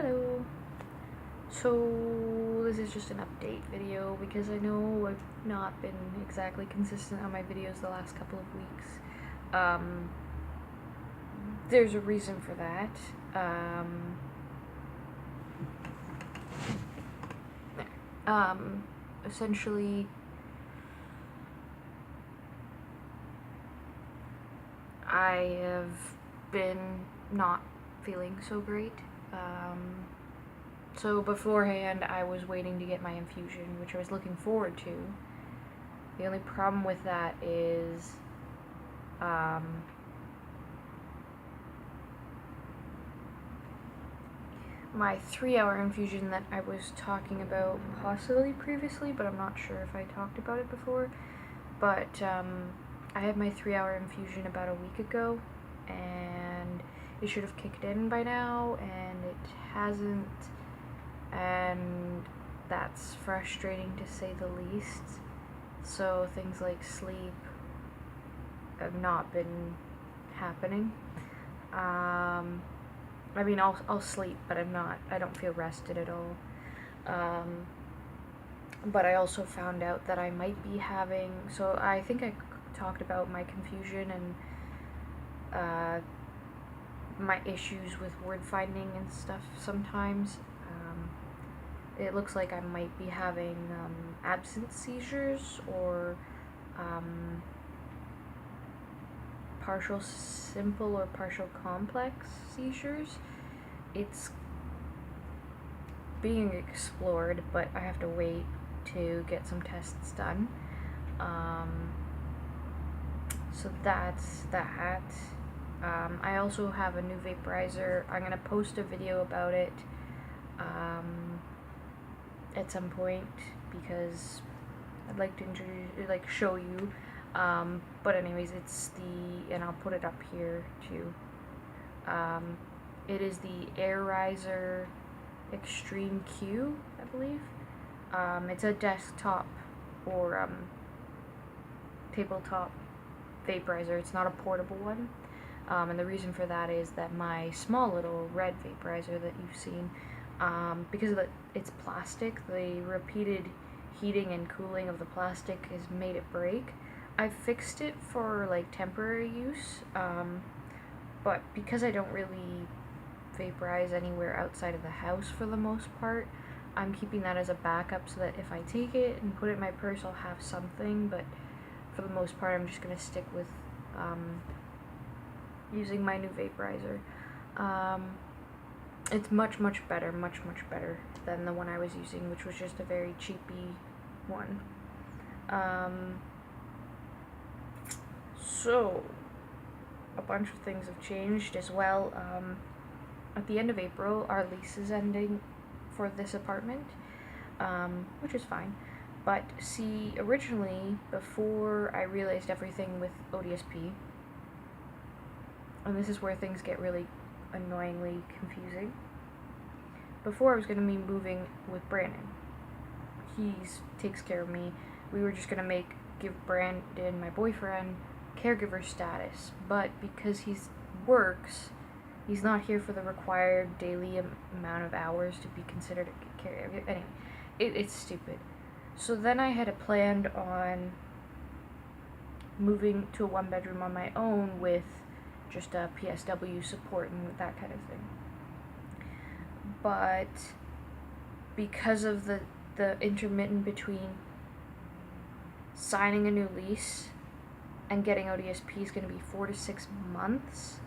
Hello. So this is just an update video because I know I've not been exactly consistent on my videos the last couple of weeks. There's a reason for that. Essentially, I have been not feeling so great. So beforehand, I was waiting to get my infusion, which I was looking forward to. The only problem with that is, my 3-hour infusion that I was talking about possibly previously, but I'm not sure if I talked about it before. But I had my 3-hour infusion about a week ago, and it should have kicked in by now, and it hasn't, and that's frustrating to say the least. So things like sleep have not been happening. I mean, I'll sleep, but I don't feel rested at all. But I also found out that I might be having, so I think I talked about my confusion and my issues with word finding and stuff sometimes. It looks like I might be having absence seizures or partial simple or partial complex seizures. It's being explored, but I have to wait to get some tests done. So that's that. I also have a new vaporizer. I'm gonna post a video about it at some point because I'd like to show you. But anyways, it's and I'll put it up here too. It is the AirRiser Extreme Q, I believe. It's a desktop or tabletop vaporizer. It's not a portable one. And the reason for that is that my small little red vaporizer that you've seen, because of it's plastic, the repeated heating and cooling of the plastic has made it break. I fixed it for like temporary use, but because I don't really vaporize anywhere outside of the house for the most part, I'm keeping that as a backup so that if I take it and put it in my purse, I'll have something. But for the most part, I'm just gonna stick with using my new vaporizer. It's much better than the one I was using, which was just a very cheapy one. So a bunch of things have changed as well. At the end of April, our lease is ending for this apartment, which is fine. But see, originally, before I realized everything with ODSP, and this is where things get really annoyingly confusing, before I was going to be moving with Brandon. He takes care of me. We were just going to give Brandon, my boyfriend, caregiver status, but because he works, he's not here for the required daily amount of hours to be considered a caregiver. Anyway, it's stupid. So then I had planned on moving to a 1-bedroom on my own with just a PSW support and that kind of thing. But because of the intermittent between signing a new lease and getting ODSP is going to be 4 to 6 months,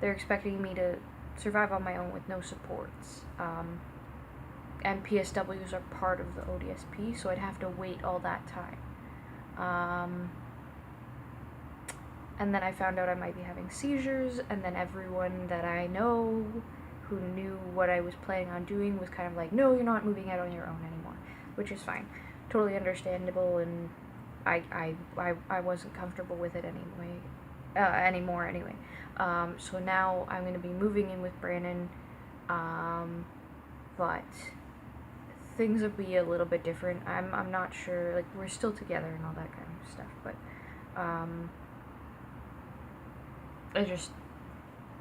they're expecting me to survive on my own with no supports. And PSWs are part of the ODSP, so I'd have to wait all that time. And then I found out I might be having seizures, and then everyone that I know who knew what I was planning on doing was kind of like, no, you're not moving out on your own anymore, which is fine. Totally understandable, and I wasn't comfortable with it anymore anyway. So now I'm going to be moving in with Brandon, but things will be a little bit different. I'm not sure, like, we're still together and all that kind of stuff, but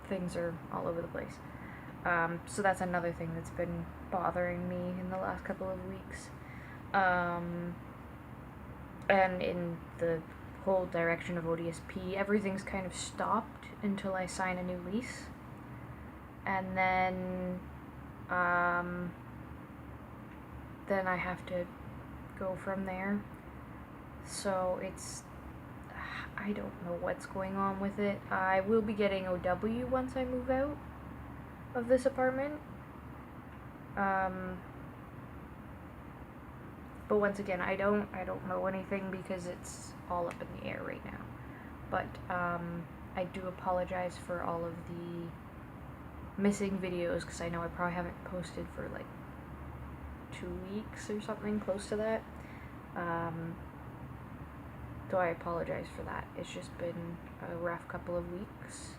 things are all over the place. So that's another thing that's been bothering me in the last couple of weeks. And in the whole direction of ODSP, everything's kind of stopped until I sign a new lease. And then I have to go from there. So I don't know what's going on with it. I will be getting OW once I move out of this apartment. But once again, I don't know anything because it's all up in the air right now. But I do apologize for all of the missing videos, because I know I probably haven't posted for like 2 weeks or something close to that. So I apologize for that. It's just been a rough couple of weeks.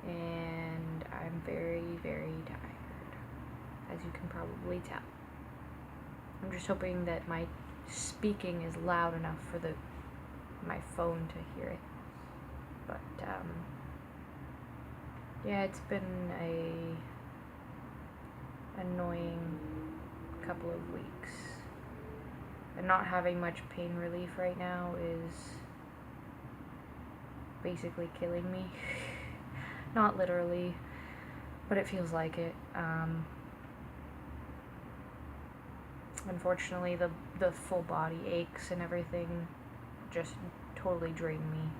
And I'm very, very tired, as you can probably tell. I'm just hoping that my speaking is loud enough for my phone to hear it. But yeah, it's been a annoying couple of weeks. And not having much pain relief right now is basically killing me. Not literally, but it feels like it. Unfortunately, the full body aches and everything just totally drain me,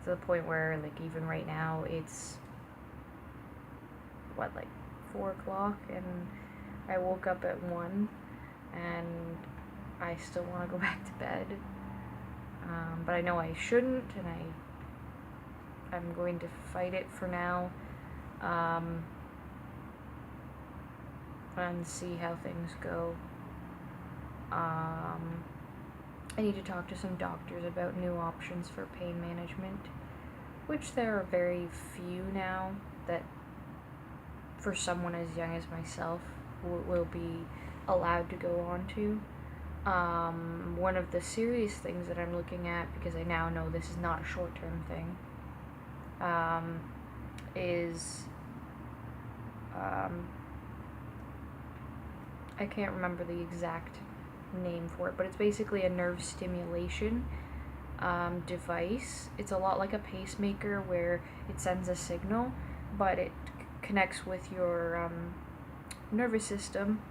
to the point where, like, even right now, it's, like 4 o'clock, and I woke up at 1, and I still want to go back to bed, but I know I shouldn't, and I'm going to fight it for now, and see how things go. I need to talk to some doctors about new options for pain management, which there are very few now that, for someone as young as myself, will be allowed to go on to. One of the serious things that I'm looking at, because I now know this is not a short-term thing, is I can't remember the exact name for it, but it's basically a nerve stimulation device. It's a lot like a pacemaker, where it sends a signal, but it connects with your nervous system,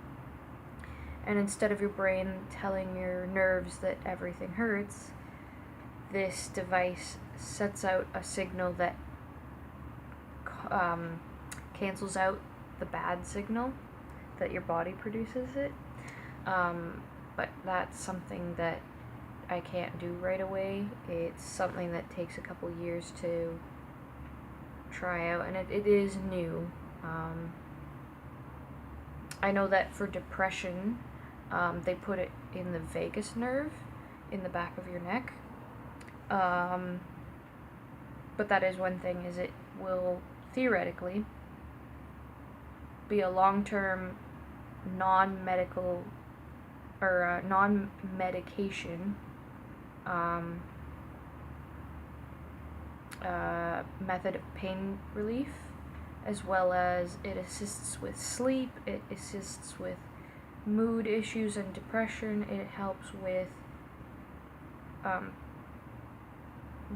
and instead of your brain telling your nerves that everything hurts, this device sets out a signal that cancels out the bad signal that your body produces it. But that's something that I can't do right away. It's something that takes a couple years to try out, and it is new. I know that for depression, they put it in the vagus nerve in the back of your neck. But that is one thing, is it will theoretically be a long-term non-medical or non-medication method of pain relief, as well as it assists with sleep, it assists with mood issues and depression, it helps with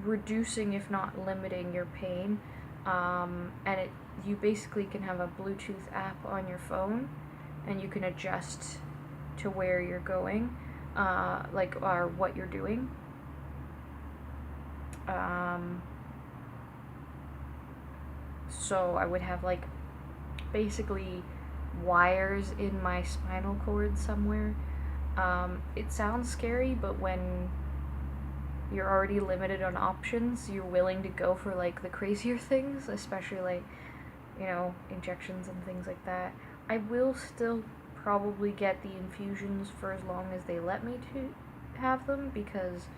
reducing, if not limiting, your pain, and you basically can have a Bluetooth app on your phone, and you can adjust to where you're going, or what you're doing. So I would have, like, basically wires in my spinal cord somewhere. It sounds scary, but when you're already limited on options, you're willing to go for, like, the crazier things, especially, like, injections and things like that. I will still probably get the infusions for as long as they let me to have them, because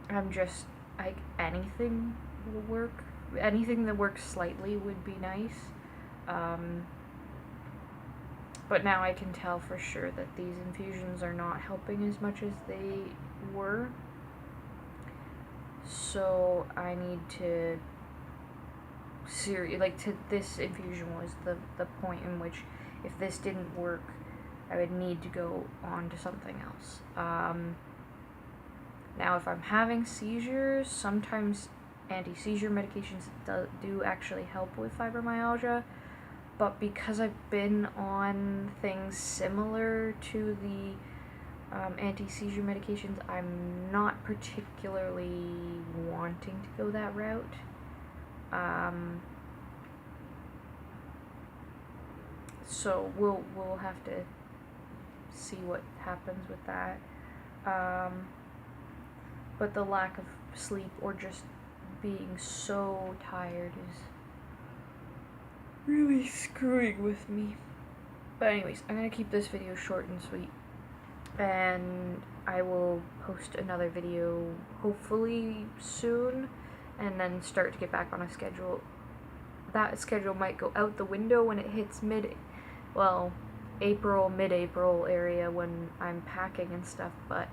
I'm just, like, anything will work. Anything that works slightly would be nice. But now I can tell for sure that these infusions are not helping as much as they were. So I need to this infusion was the point in which if this didn't work, I would need to go on to something else. Now, if I'm having seizures, sometimes anti-seizure medications do actually help with fibromyalgia, but because I've been on things similar to the anti-seizure medications, I'm not particularly wanting to go that route. So we'll have to see what happens with that. But the lack of sleep or just being so tired is really screwing with me. But anyways, I'm gonna keep this video short and sweet, and I will post another video hopefully soon, and then start to get back on a schedule. That schedule might go out the window when it hits April, mid-April area when I'm packing and stuff, but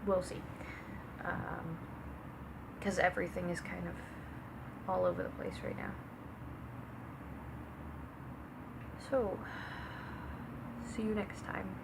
we'll see. Because everything is kind of all over the place right now. So, see you next time.